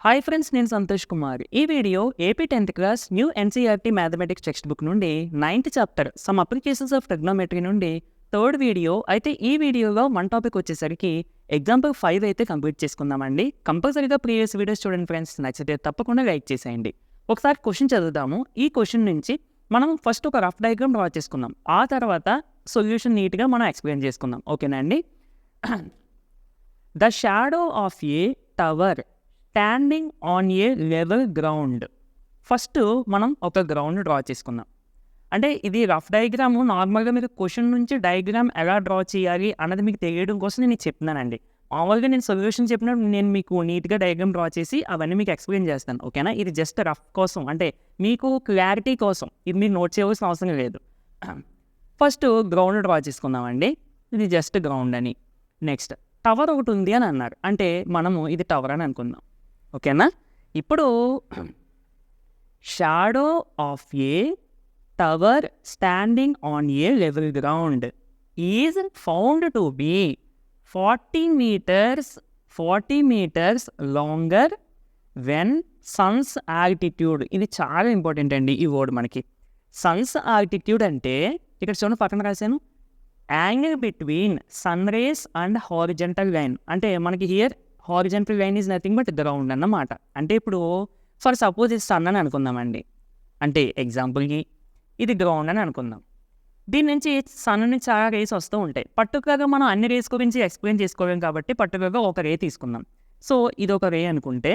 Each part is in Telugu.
హాయ్ ఫ్రెండ్స్, నేను సంతోష్ కుమార్. ఈ video AP 10th class new NCERT mathematics text book నుండి 9th chapter some applications of trigonometry నుండి థర్డ్ వీడియో. అయితే ఈ వీడియోలో వన్ టాపిక్ వచ్చేసరికి ఎగ్జాంపుల్ 5 అయితే కంప్లీట్ చేసుకుందామండి. కంపల్సరీగా ప్రీవియస్ వీడియోస్ చూడండి ఫ్రెండ్స్. నచ్చితే తప్పకుండా లైక్ చేసేయండి. ఒకసారి క్వశ్చన్ చదువుదాము. ఈ క్వశ్చన్ నుంచి మనం ఫస్ట్ ఒక రఫ్ డయాగ్రామ్ డ్రా చేసుకుందాం. ఆ తర్వాత సొల్యూషన్ నీట్గా మనం ఎక్స్ప్లెయిన్ చేసుకుందాం. ఓకేనా అండి? The shadow of a tower standing on a level ground. First మనం ఒక గ్రౌండ్ డ్రా చేసుకుందాం. అంటే ఇది రఫ్ డయాగ్రామ్. నార్మల్గా మీకు క్వశ్చన్ నుంచి డయాగ్రామ్ ఎలా డ్రా చేయాలి అన్నది మీకు తెలియడం కోసం నేను చెప్తున్నానండి. మామూలుగా నేను సొల్యూషన్ చెప్పినప్పుడు నేను మీకు నీట్గా డయాగ్రామ్ డ్రా చేసి అవన్నీ మీకు ఎక్స్ప్లెయిన్ చేస్తాను. ఓకేనా? ఇది జస్ట్ రఫ్ కోసం, అంటే మీకు క్లారిటీ కోసం. ఇది మీరు నోట్ చేయవలసిన అవసరం లేదు. ఫస్ట్ గ్రౌండ్ డ్రా చేసుకుందామండి. ఇది జస్ట్ గ్రౌండ్ అని. నెక్స్ట్ టవర్ ఒకటి ఉంది అని అన్నారు. అంటే మనము ఇది టవర్ అని అనుకుందాం. ఓకేనా? ఇప్పుడు shadow of a tower standing on a level ground is found to be 40 meters longer when sun's altitude. ఇది చాలా ఇంపార్టెంట్ అండి ఈ వర్డ్ మనకి. సన్స్ ఆల్టిట్యూడ్ అంటే ఇక్కడ చూడండి, పక్కన రాశాను, angle between sun rays and horizontal line. అంటే మనకి here horizontal line is nothing but ground అన్నమాట. అంటే ఇప్పుడు ఫర్ సపోజ్ ఇది సన్ అని అనుకుందామండి. అంటే ఎగ్జాంపుల్కి ఇది గ్రౌండ్ అని అనుకుందాం. దీని నుంచి సన్ నుంచి చాలా రేస్ వస్తూ ఉంటాయి. పర్టికులర్గా మనం అన్ని రేస్ గురించి ఎక్స్ప్లెయిన్ చేసుకోలేం కాబట్టి పర్టికులర్గా ఒక రే తీసుకుందాం. సో ఇది ఒక రే అనుకుంటే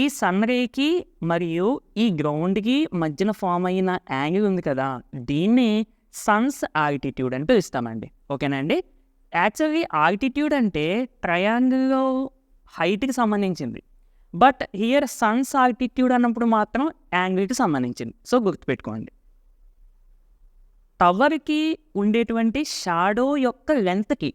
ఈ సన్ రేకి మరియు ఈ గ్రౌండ్కి మధ్యన ఫామ్ అయిన యాంగిల్ ఉంది కదా, దీన్ని సన్స్ ఆల్టిట్యూడ్ అని పిలుస్తామండి. ఓకేనా అండి? యాక్చువల్లీ ఆల్టిట్యూడ్ అంటే ట్రయాంగిల్లో హైట్కి సంబంధించింది. బట్ హియర్ సన్స్ ఆల్టిట్యూడ్ అన్నప్పుడు మాత్రం యాంగిల్కి సంబంధించింది. సో గుర్తుపెట్టుకోండి. టవర్కి ఉండేటువంటి షాడో యొక్క లెంత్కి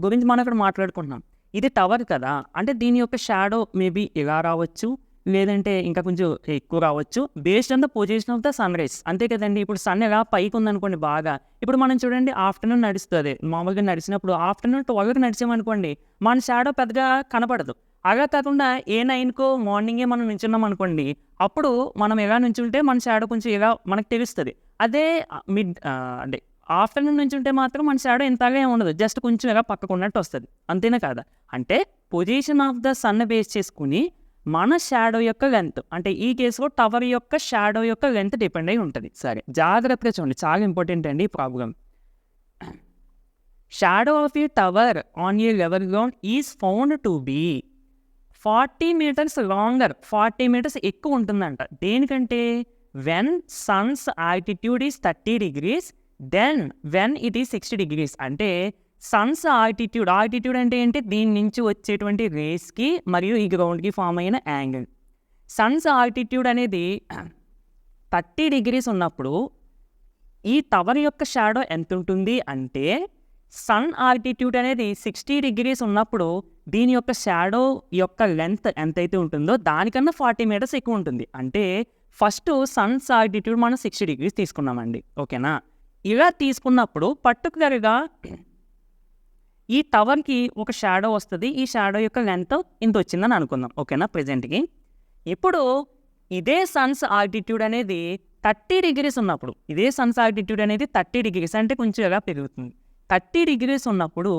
గురించి మనం ఇక్కడ మాట్లాడుకుంటున్నాం. ఇది టవర్ కదా, అంటే దీని యొక్క షాడో మేబీ ఇలా రావచ్చు, లేదంటే ఇంకా కొంచెం ఎక్కువ రావచ్చు, based on the position of the sun rise. అంతే కదండి. ఇప్పుడు సన్ ఎలా పైకి ఉందనుకోండి బాగా, ఇప్పుడు మనం చూడండి ఆఫ్టర్నూన్ నడుస్తుంది. మామూలుగా నడిచినప్పుడు ఆఫ్టర్నూన్ 12కి నడిచామనుకోండి మన షాడో పెద్దగా కనపడదు. అలా కాకుండా ఏ 9కో మార్నింగే మనం నించున్నాం అనుకోండి, అప్పుడు మనం ఎలా నుంచుంటే మన షాడో కొంచెం ఇలా మనకు తెలుస్తుంది. అదే అంటే ఆఫ్టర్నూన్ నుంచి ఉంటే మాత్రం మన షాడో ఇంతగా ఏమి ఉండదు, జస్ట్ కొంచెం ఇలా పక్కకు ఉన్నట్టు వస్తుంది. అంతేనా కాదా? అంటే position of the sun base చేసుకుని మన షాడో యొక్క లెంత్, అంటే ఈ కేసులో టవర్ యొక్క షాడో యొక్క లెంత్ డిపెండ్ అయి ఉంటుంది. సరే, జాగ్రత్తగా చూడండి, చాలా ఇంపార్టెంట్ అండి ఈ problem. Shadow of a tower on a level ground is found to be 40 meters longer. 40 meters ఎక్కువ ఉంటుందంట. దేనికంటే when sun's altitude is 30 degrees, then when it is 60 degrees. అంటే సన్స్ ఆల్టిట్యూడ్ అంటే ఏంటి? దీని నుంచి వచ్చేటువంటి రేస్కి మరియు ఈ గ్రౌండ్కి ఫామ్ అయిన యాంగిల్. సన్స్ ఆల్టిట్యూడ్ అనేది 30 degrees ఉన్నప్పుడు ఈ టవర్ యొక్క షాడో ఎంత ఉంటుంది అంటే సన్ ఆల్టిట్యూడ్ అనేది 60 degrees ఉన్నప్పుడు దీని యొక్క షాడో యొక్క లెంత్ ఎంతైతే ఉంటుందో దానికన్నా 40 meters ఎక్కువ ఉంటుంది. అంటే ఫస్ట్ సన్స్ ఆల్టిట్యూడ్ మనం 60 degrees తీసుకున్నామండి. ఓకేనా? ఇలా తీసుకున్నప్పుడు పర్టికులర్గా ఈ టవర్కి ఒక షాడో వస్తుంది. ఈ షాడో యొక్క లెంత్ ఇంత వచ్చిందని అనుకుందాం. ఓకేనా? ప్రజెంట్కి ఇప్పుడు ఇదే సన్స్ ఆల్టిట్యూడ్ అనేది 30 degrees ఉన్నప్పుడు, ఇదే సన్స్ ఆల్టిట్యూడ్ అనేది 30 degrees అంటే కొంచెం ఇలా పెరుగుతుంది. 30 degrees ఉన్నప్పుడు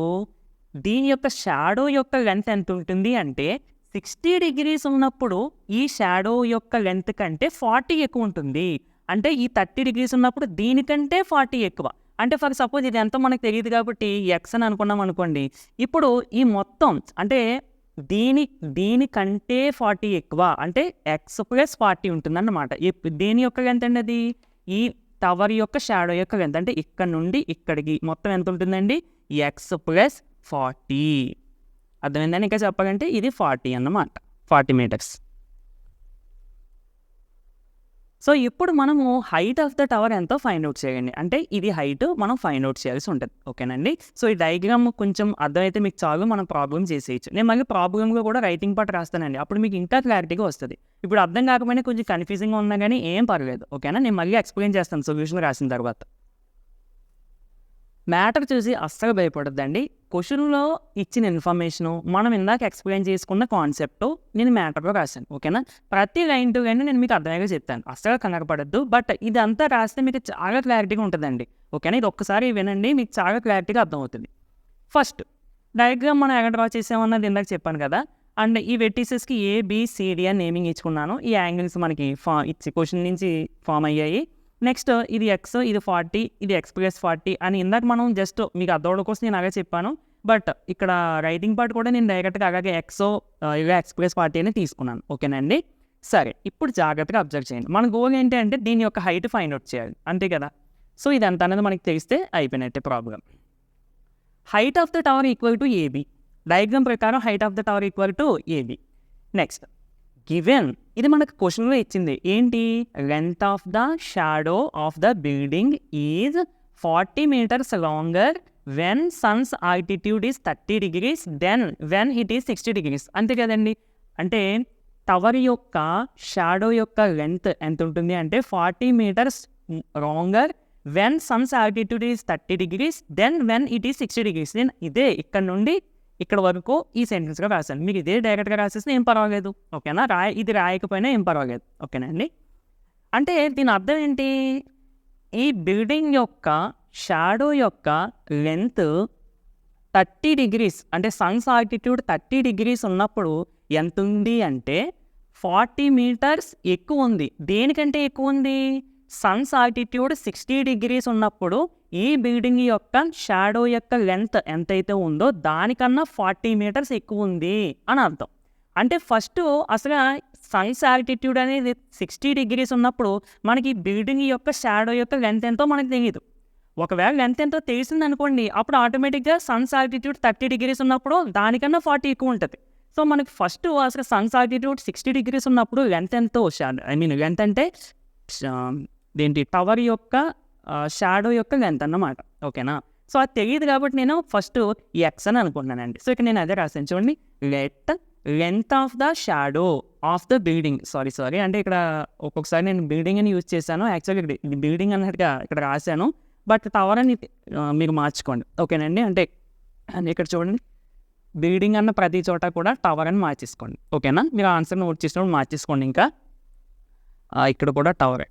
దీని యొక్క షాడో యొక్క లెంత్ ఎంత ఉంటుంది అంటే 60 degrees ఉన్నప్పుడు ఈ షాడో యొక్క లెంత్ కంటే 40 ఎక్కువ ఉంటుంది. అంటే ఈ 30 degrees ఉన్నప్పుడు దీనికంటే 40 ఎక్కువ. అంటే ఫర్ సపోజ్ ఇది ఎంతో మనకు తెలియదు కాబట్టి ఎక్స్ అని అనుకున్నాం అనుకోండి. ఇప్పుడు ఈ మొత్తం అంటే దీనికంటే 40 ఎక్కువ, అంటే ఎక్స్ ప్లస్ 40 ఉంటుందన్నమాట. దేని యొక్క లెంత్ అండి? అది ఈ టవర్ యొక్క షాడో యొక్క లెంత్. అంటే ఇక్కడ నుండి ఇక్కడికి మొత్తం ఎంత ఉంటుందండి? X plus 40. అర్థమైందని ఇంకా చెప్పాలంటే ఇది 40 అన్నమాట, 40 meters. సో ఇప్పుడు మనము హైట్ ఆఫ్ ద టవర్ ఎంతో ఫైండ్ అవుట్ చేయండి. అంటే ఇది హైట్ మనం ఫైండ్ అవుట్ చేయాల్సి ఉంటుంది. ఓకేనండి? సో ఈ డయాగ్రామ్ కొంచెం అర్థమైతే మీకు చాలు, మనం ప్రాబ్లం చేసేయచ్చు. నేను మళ్ళీ ప్రాబ్లంలో కూడా రైటింగ్ పార్ట్ రాస్తానండి, అప్పుడు మీకు ఇంకా క్లారిటీగా వస్తుంది. ఇప్పుడు అర్థం కాకపోయినా కొంచెం కన్ఫ్యూజింగ్గా ఉన్నా కానీ ఏం పర్లేదు. ఓకేనా? నేను మళ్ళీ ఎక్స్ప్లెయిన్ చేస్తాను సొల్యూషన్ రాసిన తర్వాత. మ్యాటర్ చూసి అస్సలు భయపడొద్దండి. క్వెషన్‌లో ఇచ్చిన ఇన్ఫర్మేషను, మనం ఇందాక ఎక్స్‌ప్లెయిన్ చేసుకున్న కాన్సెప్టు నేను మ్యాటర్‌లో రాశాను. ఓకేనా? ప్రతి లైన్ టు లైన్ నేను మీకు అర్థమయ్యేలా చెప్తాను. అస్సలు కంగారు పడొద్దు. బట్ ఇదంతా రాస్తే మీకు చాలా క్లారిటీగా ఉంటదండి. ఓకేనా? ఇది ఒక్కసారి వినండి, మీకు చాలా క్లారిటీగా అర్థమవుతుంది. ఫస్ట్ డయాగ్రామ్ మనం ఎక్కడ డ్రా చేసామన్నది ఇందాక చెప్పాను కదా! అండ్ ఈ వెర్టిసెస్‌కి ఏ, బి, సి, డి అని నేమింగ్ ఇచ్చుకున్నాను. ఈ యాంగిల్స్ మనకి ఇచ్చి క్వెషన్ నుంచి ఫార్మ్ అయ్యాయి. నెక్స్ట్ ఇది ఎక్స్, ఇది 40, ఇది ఎక్స్ ప్లస్ 40 అని ఇందాక మనం జస్ట్ మీకు అర్థమవడం కోసం నేను అలాగే చెప్పాను. బట్ ఇక్కడ రైటింగ్ పార్ట్ కూడా నేను డైరెక్ట్‌గా అలాగే ఇలా ఎక్స్ ప్లస్ 40 అని తీసుకున్నాను. ఓకేనండి? సరే, ఇప్పుడు జాగ్రత్తగా అబ్జర్వ్ చేయండి. మన గోల్ ఏంటి అంటే దీని యొక్క హైట్ ఫైండ్ ఔట్ చేయాలి. అంతే కదా! సో ఇదంతా అనేది మనకి తెలిస్తే అయిపోయినట్టే problem. Height of the tower equal to A B. Diagram ప్రకారం height of the tower equal to A B. Next given, ఇది మనకు క్వశ్చన్లో ఇచ్చింది ఏంటి? Length of the shadow of the building is 40 metres longer when sun's altitude is 30 degrees then when it is 60 degrees. అంతే కదండి. అంటే టవర్ యొక్క షాడో యొక్క లెంత్ ఎంత ఉంటుంది అంటే 40 metres longer when sun's altitude is 30 degrees then when it is 60 degrees. నేను ఇదే ఇక్కడ నుండి ఇక్కడ వరకు ఈ సెంటెన్స్గా రాశాను. మీరు ఇదే డైరెక్ట్గా రాసేస్తే ఏం పర్వాలేదు. ఓకేనా? ఇది రాయకపోయినా ఏం పర్వాలేదు. ఓకేనా అండి? అంటే దీని అర్థం ఏంటి? ఈ బిల్డింగ్ యొక్క షాడో యొక్క లెంత్ 30 degrees అంటే సన్స్ ఆల్టిట్యూడ్ 30 degrees ఉన్నప్పుడు ఎంత ఉంది అంటే 40 meters ఎక్కువ ఉంది. దేనికంటే ఎక్కువ ఉంది? సన్స్ ఆల్టిట్యూడ్ 60 degrees ఉన్నప్పుడు ఈ బిల్డింగ్ యొక్క షాడో యొక్క లెంత్ ఎంతైతే ఉందో దానికన్నా 40 meters ఎక్కువ ఉంది అని అర్థం. అంటే ఫస్ట్ అసలు సన్స్ ఆల్టిట్యూడ్ అనేది 60 degrees ఉన్నప్పుడు మనకి బిల్డింగ్ యొక్క షాడో యొక్క లెంత్ ఎంతో మనకు తెలియదు. ఒకవేళ లెంత్ ఎంతో తెలిసింది అనుకోండి, అప్పుడు ఆటోమేటిక్గా సన్స్ ఆల్టిట్యూడ్ 30 degrees ఉన్నప్పుడు దానికన్నా 40 ఎక్కువ ఉంటుంది. సో మనకి ఫస్ట్ అసలు సన్స్ ఆల్టిట్యూడ్ 60 degrees ఉన్నప్పుడు లెంత్ ఎంతో లెంత్ అంటే ఏంటి? టవర్ యొక్క షాడో యొక్క లెంత్ అన్నమాట. ఓకేనా? సో అది తెలియదు కాబట్టి నేను ఫస్ట్ ఎక్స్ అని అనుకున్నానండి. సో ఇక్కడ నేను అదే రాశాను చూడండి. Length of the shadow of the building. Sorry అంటే ఇక్కడ ఒక్కొక్కసారి నేను బిల్డింగ్ అని యూజ్ చేశాను. యాక్చువల్గా ఇది బిల్డింగ్ అన్నట్టుగా ఇక్కడ రాశాను. బట్ టవర్ అని మీరు మార్చుకోండి. ఓకేనండి? అంటే ఇక్కడ చూడండి, బిల్డింగ్ అన్న ప్రతి చోట కూడా టవర్ అని మార్చేసుకోండి. ఓకేనా? మీరు ఆన్సర్ నోట్ చేసినప్పుడు మార్చేసుకోండి. ఇంకా ఇక్కడ కూడా టవరే.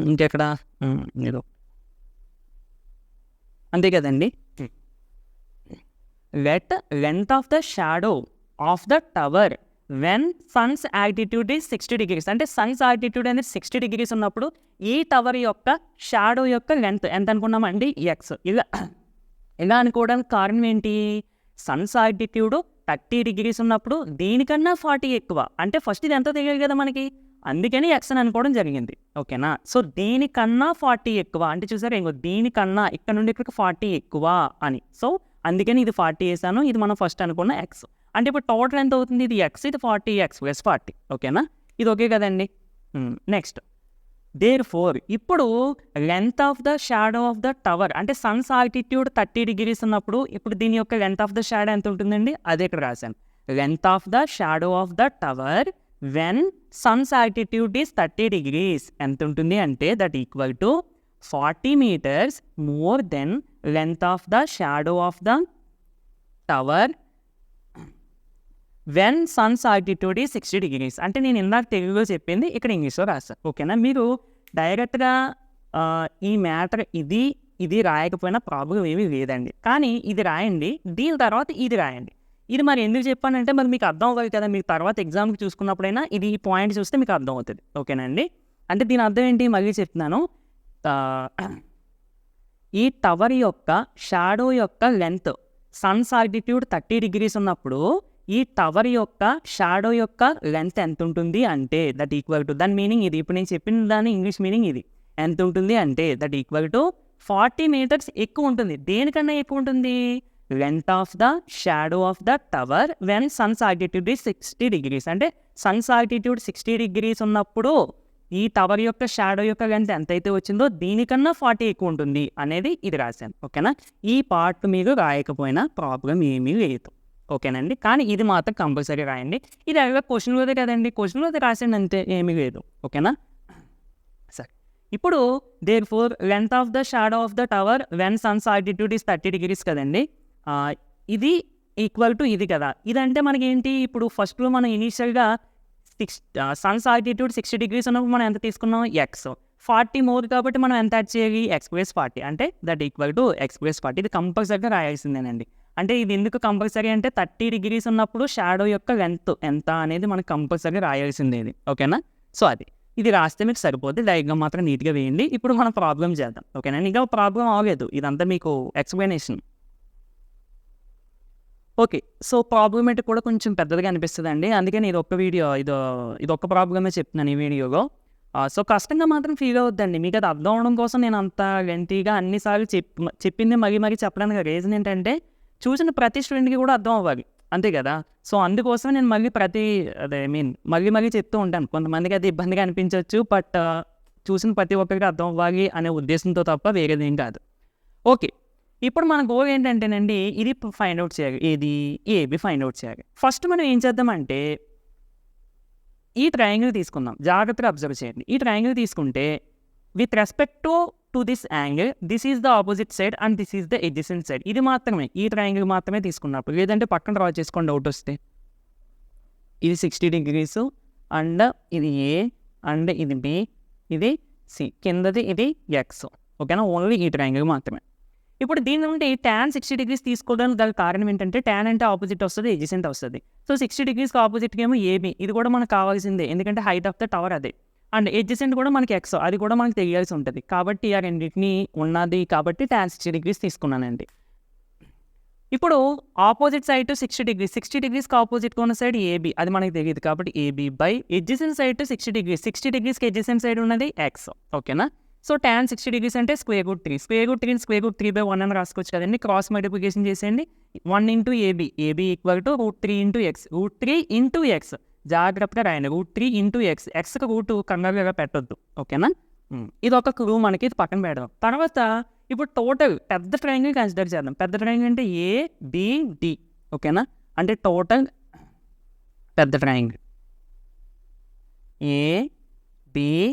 ఇంకెక్కడ ఏదో అంతే కదండి. Length of the shadow of the tower when sun's altitude is 60 degrees అంటే సన్స్ ఆల్టిట్యూడ్ అనేది 60 degrees ఉన్నప్పుడు ఈ టవర్ యొక్క షాడో యొక్క లెంత్ ఎంత అనుకున్నామండి? ఎక్స్. ఇలా అనుకోవడానికి కారణం ఏంటి? సన్స్ ఆల్టిట్యూడ్ 30 degrees ఉన్నప్పుడు దీనికన్నా 40 ఎక్కువ. అంటే ఫస్ట్ ఇది ఎంతో తెలియదు కదా మనకి, అందుకని ఎక్స్ అని అనుకోవడం జరిగింది. ఓకేనా? సో దీనికన్నా 40 ఎక్కువ అంటే చూసారా, ఇంకో దీనికన్నా ఇక్కడ నుండి ఇక్కడికి 40 ఎక్కువ అని. సో అందుకని ఇది 40 వేసాను. ఇది మనం ఫస్ట్ అనుకున్న ఎక్స్. అంటే ఇప్పుడు టోటల్ ఎంత అవుతుంది? ఇది ఎక్స్, ఇది 40, ఎక్స్ ప్లస్ 40. ఓకేనా? ఇది ఓకే కదండి. నెక్స్ట్ దేర్ఫోర్ ఇప్పుడు length of the shadow of the tower అంటే సన్స్ ఆల్టిట్యూడ్ 30 degrees ఉన్నప్పుడు ఇప్పుడు దీని యొక్క లెంత్ ఆఫ్ ద షాడో ఎంత ఉంటుందండి? అదే ఇక్కడ రాశాను. Length of the shadow of the tower when sun's altitude is 30 degrees ఎంత ఉంటుంది అంటే that equal to 40 meters more than length of the shadow of the tower when sun's altitude is 60 degrees. అంటే నేను ఇందాక తెలుగులో చెప్పింది ఇక్కడ ఇంగ్లీష్లో రాస్తాను. ఓకేనా? మీరు డైరెక్ట్గా ఈ మ్యాటర్ ఇది రాయకపోయినా ప్రాబ్లం ఏమీ లేదండి. కానీ ఇది రాయండి, దీని తర్వాత ఇది రాయండి. ఇది మరి ఎందుకు చెప్పానంటే మరి మీకు అర్థం అవ్వాలి కదా, మీకు తర్వాత ఎగ్జామ్కి చూసుకున్నప్పుడైనా ఇది ఈ పాయింట్ చూస్తే మీకు అర్థం అవుతుంది. ఓకేనండి? అంటే దీని అర్థం ఏంటి మళ్ళీ చెప్తున్నాను. ఈ టవర్ యొక్క షాడో యొక్క లెంత్ సన్స్ ఆల్టిట్యూడ్ 30 degrees ఉన్నప్పుడు ఈ టవర్ యొక్క షాడో యొక్క లెంత్ ఎంత ఉంటుంది అంటే దట్ ఈక్వల్ టు, దాని మీనింగ్ ఇది. ఇప్పుడు నేను చెప్పిన దాని ఇంగ్లీష్ మీనింగ్ ఇది. ఎంత ఉంటుంది అంటే దట్ ఈక్వల్ టు 40 meters ఎక్కువ ఉంటుంది. దేనికన్నా ఎక్కువ ఉంటుంది? Length of the shadow of the tower when sun's altitude is 60 degrees అంటే సన్స్ ఆల్టిట్యూడ్ 60 degrees ఉన్నప్పుడు ఈ టవర్ యొక్క షాడో యొక్క లెంత్ ఎంతైతే వచ్చిందో దీనికన్నా 40 ఎక్కువ ఉంటుంది అనేది ఇది రాశాను. ఓకేనా? ఈ పార్ట్ మీరు రాయకపోయినా ప్రాబ్లం ఏమీ లేదు. ఓకేనండి? కానీ ఇది మాత్రం కంపల్సరీ రాయండి. ఇది అలాగే క్వశ్చన్లోదే కదండి, క్వశ్చన్లోదే రాసండి అంతే, ఏమీ లేదు. ఓకేనా? ఇప్పుడు therefore length of the shadow of the tower when sun's altitude is 30 degrees కదండి. ఇది ఈక్వల్ టు ఇది కదా. ఇదంటే మనకి ఏంటి, ఇప్పుడు ఫస్ట్లో మనం ఇనీషియల్గా సన్స్ ఆల్టిట్యూడ్ 60 degrees ఉన్నప్పుడు మనం ఎంత తీసుకున్నాం, ఎక్స్. 40 మోర్ కాబట్టి మనం ఎంత యాడ్ చేయాలి, x+40, అంటే దట్ ఈక్వల్ టు x+40. ఇది కంపల్సరీగా రాయాల్సిందేనండి. అంటే ఇది ఎందుకు కంపల్సరీ అంటే 30 degrees ఉన్నప్పుడు షాడో యొక్క లెంత్ ఎంత అనేది మనకు కంపల్సరీ రాయాల్సిందే ఇది. ఓకేనా. సో ఇది రాస్తే మీకు సరిపోతుంది. డయాగ్రామ్ మాత్రం నీట్గా వేయండి. ఇప్పుడు మనం ప్రాబ్లం చేద్దాం. ఓకేనా. ఇంకా ప్రాబ్లం అవ్వలేదు, ఇదంతా మీకు ఎక్స్ప్లెనేషన్. ఓకే. సో ప్రాబ్లమేటిక్ కూడా కొంచెం పెద్దదిగా అనిపిస్తుందండి. అందుకని ఇదొక్క ప్రాబ్లమే చెప్తున్నాను ఈ వీడియోలో. సో కష్టంగా మాత్రం ఫీల్ అవుద్దండి. మీకు అది అర్థం అవడం కోసం నేను అంత లెంతీగా అన్నిసార్లు చెప్పింది మరీ చెప్పడానికి రీజన్ ఏంటంటే, చూసిన ప్రతి స్టూడెంట్కి కూడా అర్థం అవ్వాలి, అంతే కదా. సో అందుకోసం నేను మళ్ళీ చెప్తూ ఉంటాను. కొంతమందికి అది ఇబ్బందిగా అనిపించవచ్చు, బట్ చూసిన ప్రతి ఒక్కరికి అర్థం అవ్వాలి అనే ఉద్దేశంతో తప్ప వేరేదేం కాదు. ఓకే. ఇప్పుడు మన గోల్ ఏంటంటేనండి, ఇది ఫైండ్ అవుట్ చేయాలి. ఏబి ఫైండ్ అవుట్ చేయాలి. ఫస్ట్ మనం ఏం చేద్దామంటే, ఈ ట్రయాంగిల్ తీసుకుందాం. జాగ్రత్తగా అబ్జర్వ్ చేయండి. ఈ ట్రయాంగిల్ తీసుకుంటే with respect to this angle, this is the opposite side and this is the adjacent side. ఇది మాత్రమే, ఈ ట్రయాంగిల్ మాత్రమే తీసుకున్నప్పుడు, లేదంటే పక్కన డ్రా చేసుకోండి డౌట్ వస్తే. ఇది 60 degrees అండ్ ఇది ఏ అండ్ ఇది బి, ఇది సి, కిందది ఇది ఎక్స్. ఓకేనా. ఓన్లీ ఈ ట్రయాంగిల్ మాత్రమే. ఇప్పుడు దీని నుండి tan 60 degrees తీసుకోవడానికి గల కారణం ఏంటంటే, tan అంటే ఆపోజిట్ వస్తుంది, ఎడ్జసెంట్ వస్తుంది. సో 60 degreesకి ఆపోజిట్కి ఏమో ఏబి, ఇది కూడా మనకు కావాల్సిందే, ఎందుకంటే హైట్ ఆఫ్ ద టవర్ అదే. అండ్ ఎడ్జసెంట్ కూడా మనకి ఎక్స్, అది కూడా మనకు తెలియాల్సి ఉంటుంది. కాబట్టి ఆ రెండింటిని ఉన్నది కాబట్టి tan 60 degrees తీసుకున్నానండి. ఇప్పుడు ఆపోజిట్ సైడ్ 60 degrees, 60 degreesకి ఆపోజిట్గా ఉన్న సైడ్ ఏబి, అది మనకు తెలియదు కాబట్టి A B by adjacent side 60 degrees, 60 degreesకి ఎడ్జసెంట్ సైడ్ ఉన్నది ఎక్స్. ఓకేనా. సో tan 60 degrees అంటే √3, √3/1 అని రాసుకోవచ్చు కదండి. క్రాస్ మల్టిప్లికేషన్ చేసేయండి. 1 into AB, AB equal to √3 into x, √3 into x. జాగ్రత్తగా రాయండి, √3 into x. ఎక్స్కి రూట్ కంగారుగా పెట్టొద్దు. ఓకేనా. ఇది ఒక క్లూ మనకి, ఇది పక్కన పెడదాం. తర్వాత ఇప్పుడు టోటల్ పెద్ద ట్రయాంగిల్ కన్సిడర్ చేద్దాం. పెద్ద ట్రయాంగిల్ అంటే ABD. ఓకేనా. అంటే టోటల్ పెద్ద ట్రయాంగిల్ ABD.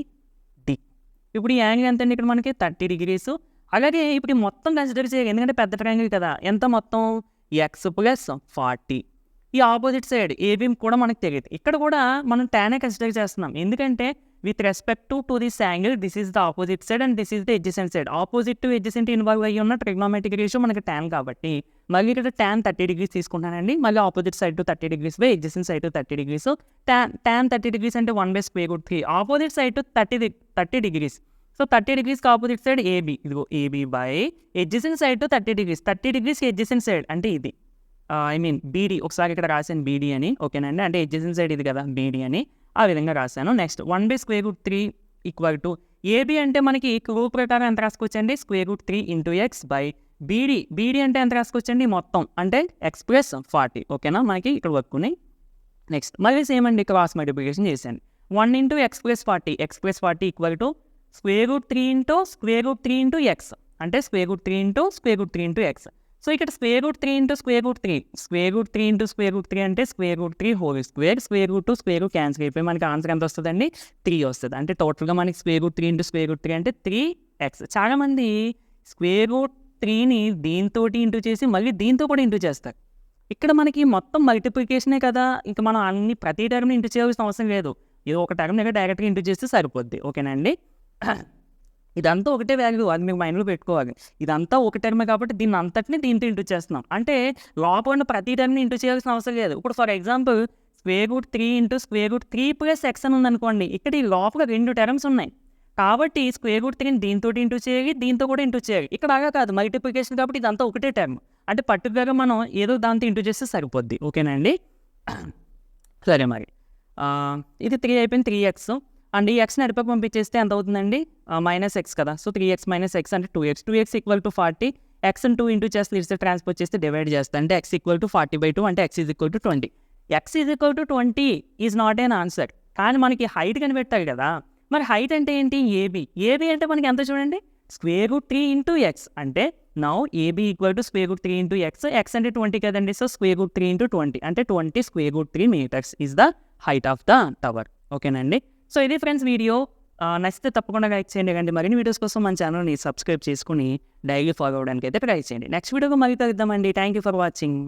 ఇప్పుడు ఈ యాంగిల్ ఎంత అండి, ఇక్కడ మనకి 30 degrees. అలాగే ఇప్పుడు మొత్తం కన్సిడర్ చేయాలి, ఎందుకంటే పెద్ద ట్రయాంగిల్ కదా. ఎంత మొత్తం, x+40. ఈ ఆపోజిట్ సైడ్ ఏబి కూడా మనకు తెలియదు. ఇక్కడ కూడా మనం tan కన్సిడర్ చేస్తున్నాం, ఎందుకంటే with respect to this angle, this is the opposite side and this is the adjacent side. Opposite to adjacent involve అయ్యి ఉన్న ట్రిగ్నోమెట్రిక్ రేషియో మనకి tan కాబట్టి, మళ్ళీ ఇక్కడ tan 30 degrees తీసుకుంటానండి. మళ్ళీ opposite side to 30 degrees by adjacent side to 30 degrees. tan 30 degrees అంటే 1/√3. Opposite side to 30 degrees. So 30 degreesకి ఆపోజిట్ సైడ్ ఏబి, ఇదిగో A B by adjacent side to 30 degrees. 30 degreesకి ఎడ్జసెంట్ సైడ్ అంటే ఇది, బీడీ. ఒకసారి ఇక్కడ రాశాను బీడీ అని. ఓకేనండి. అంటే ఎడ్జసెంట్ సైడ్ ఇది కదా, బీడీ అని ఆ విధంగా రాశాను. నెక్స్ట్ 1/√3 ఈక్వల్ టు ఏబి అంటే మనకి క్లూ ప్రకారం ఎంత రాసుకోవచ్చండి, √3 into x బై బీడీ అంటే ఎంత రాసుకోవచ్చండి, మొత్తం అంటే x+40. ఓకేనా. మనకి ఇక్కడ వర్క్కుని నెక్స్ట్ మళ్ళీ సేమ్ అండి, క్రాస్ మల్టిప్లికేషన్ చేశాను. 1 into x+40 equal to √3 into x, అంటే √3 into x. సో ఇక్కడ √3 into √3 అంటే √3 హోల్ స్క్వేర్, √2 క్యాన్సిల్ అయిపోయి మనకి ఆన్సర్ ఎంత వస్తుందండి, 3 వస్తుంది. అంటే టోటల్గా మనకి √3 into √3 అంటే 3x. చాలామంది √3ని దీంతో ఇంటూ చేసి మళ్ళీ దీంతో కూడా ఇంటూ చేస్తారు. ఇక్కడ మనకి మొత్తం మల్టిప్లికేషనే కదా, ఇంకా మనం ప్రతి టర్మ్ని ఇంటూ చేయాల్సిన అవసరం లేదు. ఏదో ఒక టర్మ్ దగ్గర డైరెక్ట్గా ఇంటూ చేస్తే సరిపోద్ది. ఓకేనండి. ఇదంతా ఒకటే వాల్యూ, అది మీకు మైండ్లో పెట్టుకోవాలి. ఇదంతా ఒక టర్మే కాబట్టి దీన్ని అంతటిని దీంతో ఇంటూ చేస్తున్నాం. అంటే లోపల ప్రతి టర్మ్ని ఇంటూ చేయాల్సిన అవసరం లేదు. ఇప్పుడు ఫర్ ఎగ్జాంపుల్ √3 into √3+x అని ఉందనుకోండి. ఇక్కడ ఈ లోపల 2 టర్మ్స్ ఉన్నాయి కాబట్టి √3ని దీంతో ఇంటూ చేయాలి, దీంతో కూడా ఇంటూ చేయాలి. ఇక్కడ అలాగా కాదు, మల్టిప్లికేషన్ కాబట్టి ఇదంతా ఒకటే టర్మ్. అంటే పర్టికులర్గా మనం ఏదో దాంతో ఇంటూ చేస్తే సరిపోద్ది. ఓకేనండి. సరే మరి ఇది 3 అయిపోయింది, 3x. అండ్ ఈ ఎక్స్ని అడిపకి పంపించేస్తే ఎంత అవుతుందండి, -x కదా. సో 3x - x అంటే 2x ఈక్వల్ టు 40. ఎక్స్ని 2 ఇంటూ చేస్తే ఇట్స్ ట్రాన్స్పోజ్ చేస్తే డివైడ్ చేస్తే అంటే x ఈక్వల్ టు 40/2 అంటే x is equal to 20. x is equal to 20 is not an answer. కానీ మనకి హైట్ కనిపెట్టాలి కదా. మరి హైట్ అంటే ఏంటి, ఏబి అంటే మనకి ఎంత చూడండి, √3 into x. అంటే now AB equal to √3 into x అంటే 20 కదండి. సో √3 into 20 అంటే 20 √3 meters is the height of the tower. ఓకేనండి. సో ఇది ఫ్రెండ్స్ వీడియో. నచ్చితే తప్పకుండా లైక్ చేయండి. అండి మరిన్ని వీడియోస్ కోసం మన ఛానల్ని సబ్స్క్రైబ్ చేసుకుని డైలీ ఫాలో అవ్వడానికి అయితే ట్రై చేయండి. నెక్స్ట్ వీడియోలో మళ్ళీ కలుద్దామండి. Thank you for watching.